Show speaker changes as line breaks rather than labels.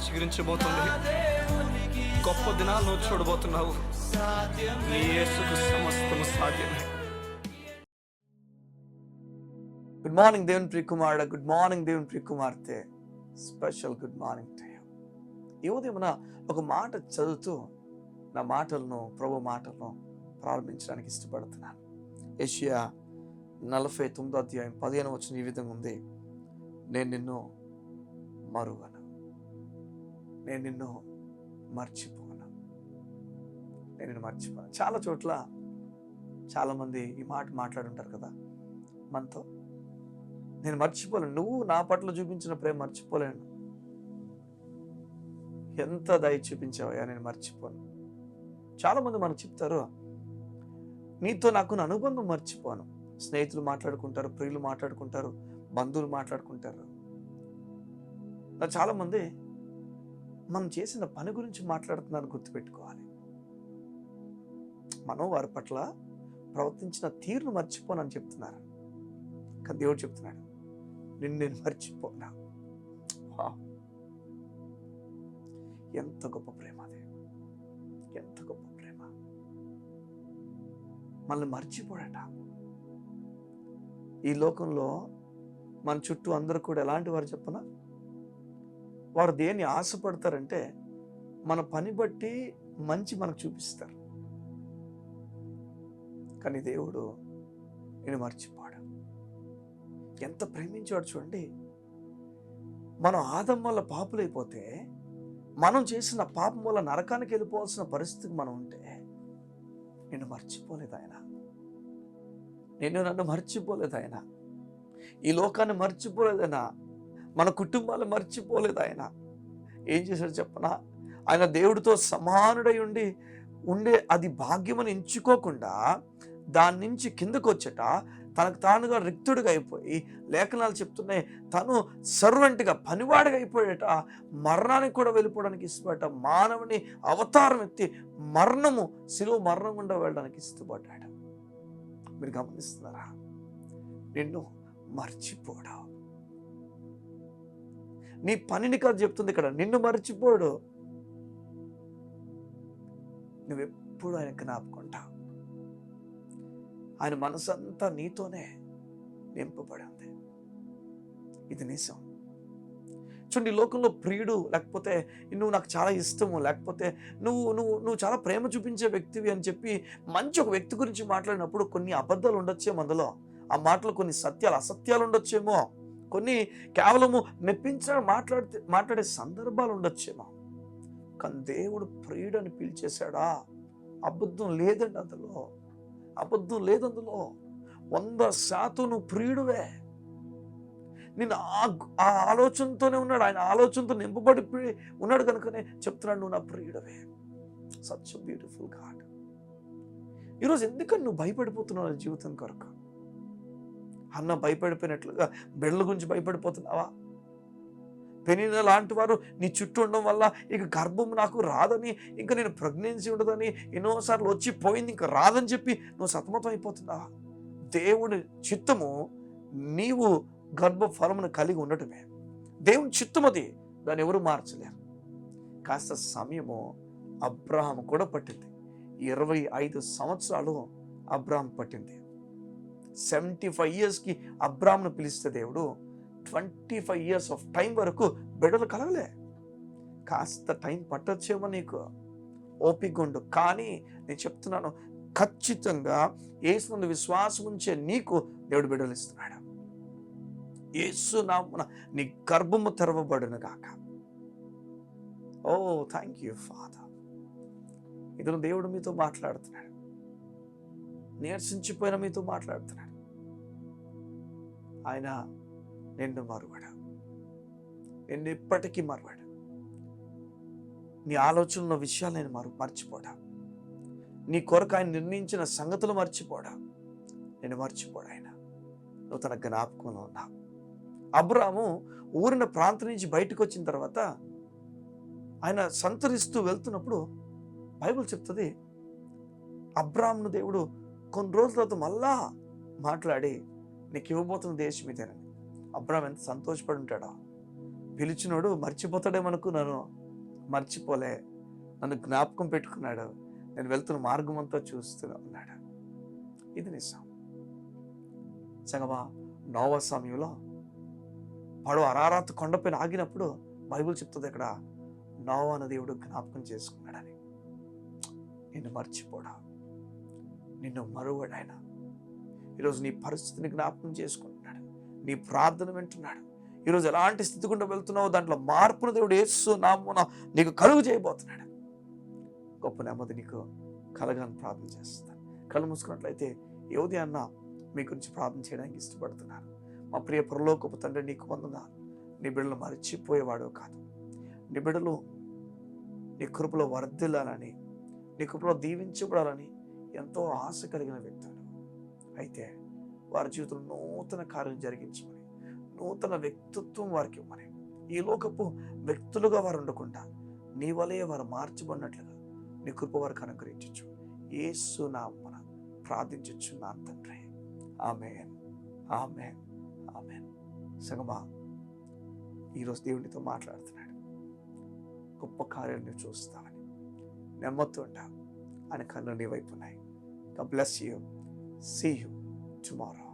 చిగురించబోతుంది. గొప్ప దినాలు నువ్వు చూడబోతున్నావు. నీ యేసుకు సమస్తము సాధ్యమే. గుడ్ మార్నింగ్ దేవుని ప్రియ కుమారుడా, గుడ్ మార్నింగ్ దేవుని ప్రియ కుమార్తె. Special good morning to you. ఈ ఉదయం ఒక మాట చదువుతూ నా మాటలను, ప్రభు మాటలను ప్రారంభించడానికి ఇష్టపడుతున్నాను. యెషయా 49వ అధ్యాయం 15వ వచనం ఈ విధంగా ఉంది. నేను నిన్ను మరువను, నేను నిన్ను మర్చిపోను, నేను నిన్ను మర్చిపోను. చాలా చోట్ల చాలామంది ఈ మాట మాట్లాడుంటారు కదా మనతో. నేను మర్చిపోలేను, నువ్వు నా పట్ల చూపించిన ప్రేమ మర్చిపోలేను. ఎంత దయ చూపించావయ్యా, నేను మర్చిపోను. చాలామంది మనకు చెప్తారు, నీతో నాకు అనుబంధం మర్చిపోను. స్నేహితులు మాట్లాడుకుంటారు, ప్రియులు మాట్లాడుకుంటారు, బంధువులు మాట్లాడుకుంటారు. చాలామంది మనం చేసిన పని గురించి మాట్లాడుతున్నారని గుర్తుపెట్టుకోవాలి. మనం వారి పట్ల ప్రవర్తించిన తీరును మర్చిపోనని చెప్తున్నారు. కానీ దేవుడు చెప్తున్నాడు, నిన్ను నేను మర్చిపోనా. ఎంత గొప్ప ప్రేమ అది, ఎంత గొప్ప ప్రేమ. మనల్ని మర్చిపోడట. ఈ లోకంలో మన చుట్టూ అందరూ కూడా ఎలాంటి వారు చెప్పనా, వారు దేన్ని ఆశపడతారంటే మన పని బట్టి మంచి మనకు చూపిస్తారు. కానీ దేవుడు నేను మర్చిపోడు. ఎంత ప్రేమించాడు చూడండి. మనం ఆదం వల్ల పాపులైపోతే, మనం చేసిన పాపం వల్ల నరకానికి వెళ్ళిపోవాల్సిన పరిస్థితికి మనం ఉంటే, నిన్ను మర్చిపోలేదు ఆయన. నన్ను మర్చిపోలేదు ఆయన. ఈ లోకాన్ని మర్చిపోలేదు ఆయన. మన కుటుంబాలు మర్చిపోలేదు ఆయన. ఏం చేశాడు చెప్పనా, ఆయన దేవుడితో సమానుడై ఉండే అది భాగ్యమని ఎంచుకోకుండా దాని నుంచి కిందకు వచ్చేట తనకు తానుగా రిక్తుడిగా అయిపోయి, లేఖనాలు చెప్తున్నాయి, తను సర్వెంట్గా పనివాడిగా అయిపోయేట, మరణానికి కూడా వెళ్ళిపోవడానికి ఇష్టపడ్డ, మానవుని అవతారం ఎత్తి శిలువ మరణం గుండా వెళ్ళడానికి ఇష్టపడ్డాడు. మీరు గమనిస్తున్నారా? నిన్ను మర్చిపోడు. నీ పనిని కాదు చెప్తుంది ఇక్కడ, నిన్ను మర్చిపోడు. నువ్వెప్పుడు ఆయన జ్ఞాపకుంటావు. ఆయన మనసంతా నీతోనే నింపబడి ఉంది. ఇది నిజం. చూడండి, లోకంలో ప్రియుడు, లేకపోతే నువ్వు నాకు చాలా ఇష్టము, లేకపోతే నువ్వు చాలా ప్రేమ చూపించే వ్యక్తివి అని చెప్పి మంచి ఒక వ్యక్తి గురించి మాట్లాడినప్పుడు కొన్ని అబద్ధాలు ఉండొచ్చేమో అందులో. ఆ మాటలు కొన్ని సత్యాలు, అసత్యాలు ఉండొచ్చేమో. కొన్ని కేవలము మెప్పించడం మాట్లాడే సందర్భాలు ఉండొచ్చేమో. కానీ దేవుడు ప్రియుడు అని పిలిచేశాడా? అబద్ధం లేదండి అందులో, అబద్ధం లేదు అందులో. 100% నువ్వు ప్రియుడువే. నేను ఆ ఆలోచనతోనే ఉన్నాడు. ఆయన ఆలోచనతో నింపబడి ఉన్నాడు కనుకనే చెప్తున్నాడు, నువ్వు నా ప్రియుడవే. Such beautiful God. ఈరోజు ఎందుకని నువ్వు భయపడిపోతున్నావు జీవితం కొరకు? అన్న భయపడిపోయినట్లుగా బిడ్డల గురించి భయపడిపోతున్నావా? పెనిన లాంటి వారు నీ చుట్టూ ఉండడం వల్ల ఇక గర్భం నాకు రాదని, ఇంకా నేను ప్రెగ్నెన్సీ ఉండదని, ఎన్నోసార్లు వచ్చి పోయింది ఇంకా రాదని చెప్పి నువ్వు సతమతం అయిపోతున్నావా? దేవుడి చిత్తము నీవు గర్భఫలమును కలిగి ఉండటమే. దేవుని చిత్తం అది, దాన్ని ఎవరు మార్చలేరు. కాస్త సమయము అబ్రహాము కూడా పట్టింది. 25 సంవత్సరాలు అబ్రహాం పట్టింది. 75 yearsకి అబ్రహామును పిలిస్తే దేవుడు 25 years ఆఫ్ టైం వరకు బిడ్డలు కలగలే. కాస్త టైం పట్టొచ్చేమో నీకు, ఓపిక ఉండు. కానీ నేను చెప్తున్నాను, ఖచ్చితంగా యేసునందు విశ్వాసం ఉంచే నీకు దేవుడు బిడ్డలు ఇస్తున్నాడు. యేసు నామమున నీ గర్భము తెరవబడును గాక. ఓ థ్యాంక్ యూ ఫాదర్. ఇతను దేవుడు మీతో మాట్లాడుతున్నాడు, నీరసించిపోయిన మీతో మాట్లాడుతున్నాడు. ఆయన నిన్ను మరువడు, నిన్ను ఎప్పటికీ మరువడు. నీ ఆలోచనల విషయాలు నేను మర్చిపోడా. నీ కొరకు ఆయన నిర్ణయించిన సంగతులు మర్చిపోడా. నేను మర్చిపోడా. ఆయన నువ్వు తన జ్ఞాపకంలో ఉన్నావు. అబ్రాము ఊరిన ప్రాంతం నుంచి బయటకు వచ్చిన తర్వాత ఆయన సంతరిస్తూ వెళ్తున్నప్పుడు బైబిల్ చెప్తుంది, అబ్రామును దేవుడు కొన్ని రోజుల తర్వాత మళ్ళా మాట్లాడి నీకు ఇవ్వబోతున్న దేశం ఇదేనని. అబ్రాము ఎంత సంతోషపడి ఉంటాడో. పిలిచినోడు మర్చిపోతాడేమనుకున్నాను, మర్చిపోలే, నన్ను జ్ఞాపకం పెట్టుకున్నాడు. నేను వెళ్తున్న మార్గం అంతా చూస్తూనే ఉన్నాడు. ఇది నిజం. సంగమా, నోవా సమయంలో పడవ అరారాతు కొండపైన ఆగినప్పుడు బైబిల్ చెప్తుంది ఇక్కడ, నోవాను దేవుడు జ్ఞాపకం చేసుకున్నాడని. నిన్ను మర్చిపోడా, నిన్ను మరువడాయన. ఈరోజు నీ పరిస్థితిని జ్ఞాపకం చేసుకుంటున్నాడు, నీ ప్రార్థన వింటున్నాడు. ఈరోజు ఎలాంటి స్థితి గుండా వెళ్తున్నావో దాంట్లో మార్పును దేవుడు యేసు నామమున నీకు కలుగు చేయబోతున్నాడు. గొప్ప నెమ్మది నీకు కలగాలని ప్రార్థన చేస్తాను. కళ్ళు మూసుకున్నట్లయితే ఈ ఉదయాన్న మీ గురించి ప్రార్థన చేయడానికి ఇష్టపడుతున్నాను. మా ప్రియ పరలోకపు తండ్రి, నీకు వందనాలు. నీ బిడ్డలు మర్చిపోయేవాడు కాదు. నీ బిడ్డలు నీ కృపలో వర్ధిల్లాలని, నీ కృపలో దీవించబడాలని ఎంతో ఆశ కలిగిన వ్యక్తులు. అయితే వారి జీవితంలో నూతన కార్యం జరిగించమని, నూతన వ్యక్తిత్వం వారికి ఇవ్వమని, ఈ లోకపు వ్యక్తులుగా వారు ఉండకుండా నీ వలే వారు మార్చబడినట్లుగా నీ కృప వారికి అనుగ్రహించు. యేసు నామమున ప్రార్థించుచున్నాను తండ్రి. ఆమేన్, ఆమేన్, ఆమేన్. సంగమా, ఈరోజు దేవునితో మాట్లాడుతున్నాడు. గొప్ప కార్యాలు నువ్వు చూస్తావని, నెమ్మదితో ఉంటావు. ఆయన కళ్ళు నీ వైపు ఉన్నాయి. God bless you. See you tomorrow.